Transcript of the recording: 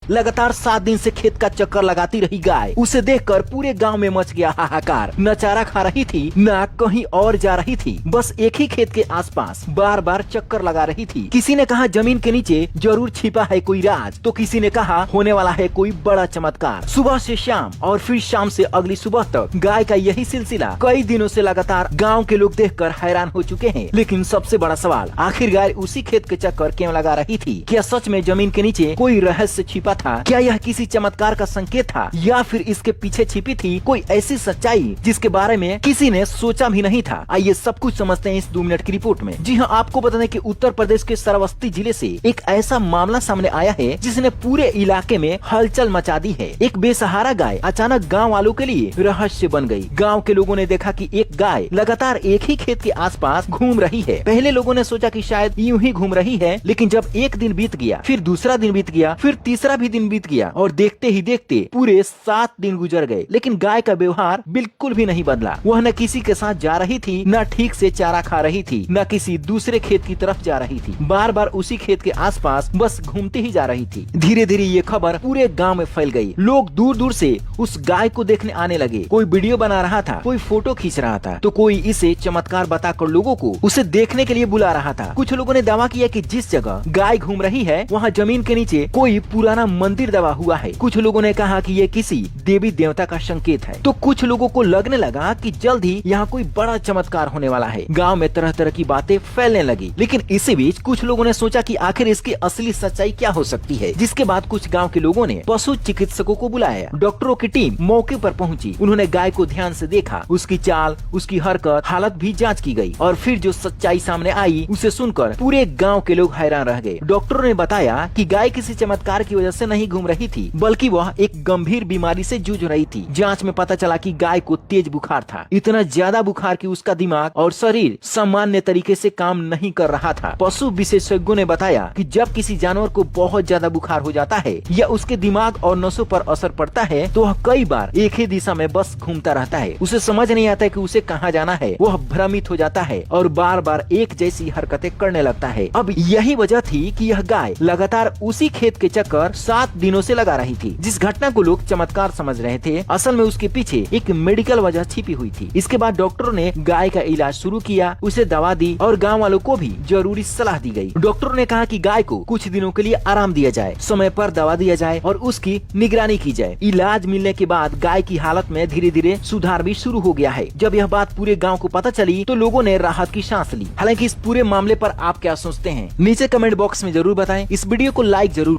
लगातार 7 दिन से खेत का चक्कर लगाती रही गाय। उसे देखकर पूरे गांव में मच गया हाहाकार। न चारा खा रही थी, न कहीं और जा रही थी, बस एक ही खेत के आसपास बार बार चक्कर लगा रही थी। किसी ने कहा जमीन के नीचे जरूर छिपा है कोई राज, तो किसी ने कहा होने वाला है कोई बड़ा चमत्कार। सुबह से शाम और फिर शाम से अगली सुबह तक गाय का यही सिलसिला कई दिनों से लगातार गांव के लोग देखकर हैरान हो चुके हैं। लेकिन सबसे बड़ा सवाल, आखिर गाय उसी खेत के चक्कर क्यों लगा रही थी? क्या सच में जमीन के नीचे कोई रहस्य छिपा था? क्या यह किसी चमत्कार का संकेत था, या फिर इसके पीछे छिपी थी कोई ऐसी सच्चाई जिसके बारे में किसी ने सोचा भी नहीं था? आइए सब कुछ समझते हैं इस 2 मिनट की रिपोर्ट में। जी हाँ, आपको बता दें कि उत्तर प्रदेश के श्रावस्ती जिले से एक ऐसा मामला सामने आया है जिसने पूरे इलाके में हलचल मचा दी है। एक बेसहारा गाय अचानक गाँव वालों के लिए रहस्य बन गयी। गाँव के लोगों ने देखा कि एक गाय लगातार एक ही खेत के आसपास घूम रही है। पहले लोगों ने सोचा कि शायद यूं ही घूम रही है, लेकिन जब एक दिन बीत गया, फिर दूसरा दिन बीत गया, फिर तीसरा भी दिन बीत गया और देखते ही देखते पूरे 7 दिन गुजर गए, लेकिन गाय का व्यवहार बिल्कुल भी नहीं बदला। वह न किसी के साथ जा रही थी, न ठीक से चारा खा रही थी, न किसी दूसरे खेत की तरफ जा रही थी। बार बार उसी खेत के आसपास बस घूमती ही जा रही थी। धीरे धीरे ये खबर पूरे गाँव में फैल गयी। लोग दूर दूर से उस गाय को देखने आने लगे। कोई वीडियो बना रहा था, कोई फोटो खींच रहा था, तो कोई इसे चमत्कार बताकर लोगों को उसे देखने के लिए बुला रहा था। कुछ लोगों ने दावा किया कि जिस जगह गाय घूम रही है वहाँ जमीन के नीचे कोई पुराना मंदिर दबा हुआ है। कुछ लोगों ने कहा कि ये किसी देवी देवता का संकेत है, तो कुछ लोगों को लगने लगा कि जल्द ही यहाँ कोई बड़ा चमत्कार होने वाला है। गांव में तरह तरह की बातें फैलने लगी, लेकिन इसी बीच कुछ लोगों ने सोचा कि आखिर इसकी असली सच्चाई क्या हो सकती है। जिसके बाद कुछ गाँव के लोगों ने पशु चिकित्सकों को बुलाया। डॉक्टरों की टीम मौके पर पहुंची। उन्होंने गाय को ध्यान से देखा, उसकी चाल, उसकी हरकत, हालत भी जांच की गई और फिर जो सच्चाई सामने आई उसे सुनकर पूरे गांव के लोग हैरान रह गए। डॉक्टरों ने बताया कि गाय किसी चमत्कार की वजह से नहीं घूम रही थी, बल्कि वह एक गंभीर बीमारी से जूझ रही थी। जांच में पता चला कि गाय को तेज बुखार था, इतना ज्यादा बुखार कि उसका दिमाग और शरीर सामान्य तरीके से काम नहीं कर रहा था। पशु विशेषज्ञों ने बताया कि जब किसी जानवर को बहुत ज्यादा बुखार हो जाता है या उसके दिमाग और नसों पर असर पड़ता है तो वह कई बार एक ही दिशा में बस घूमता रहता है। उसे समझ नहीं आता कि उसे कहाँ जाना है। वह भ्रमित हो जाता है और बार बार एक जैसी हरकतें करने लगता है। अब यही वजह थी कि यह गाय लगातार उसी खेत के चक्कर 7 दिनों से लगा रही थी। जिस घटना को लोग चमत्कार समझ रहे थे, असल में उसके पीछे एक मेडिकल वजह छिपी हुई थी। इसके बाद डॉक्टरों ने गाय का इलाज शुरू किया, उसे दवा दी और गाँव वालों को भी जरूरी सलाह दी गयी। डॉक्टरों ने कहा कि गाय को कुछ दिनों के लिए आराम दिया जाए, समय पर दवा दिया जाए और उसकी निगरानी की जाए। इलाज मिलने के बाद गाय की हालत में धीरे धीरे सुधार भी शुरू हो गया है। जब यह बात पूरे गांव को पता चली तो लोगों ने राहत की सांस ली। हालांकि इस पूरे मामले पर आप क्या सोचते हैं, नीचे कमेंट बॉक्स में जरूर बताएं। इस वीडियो को लाइक जरूर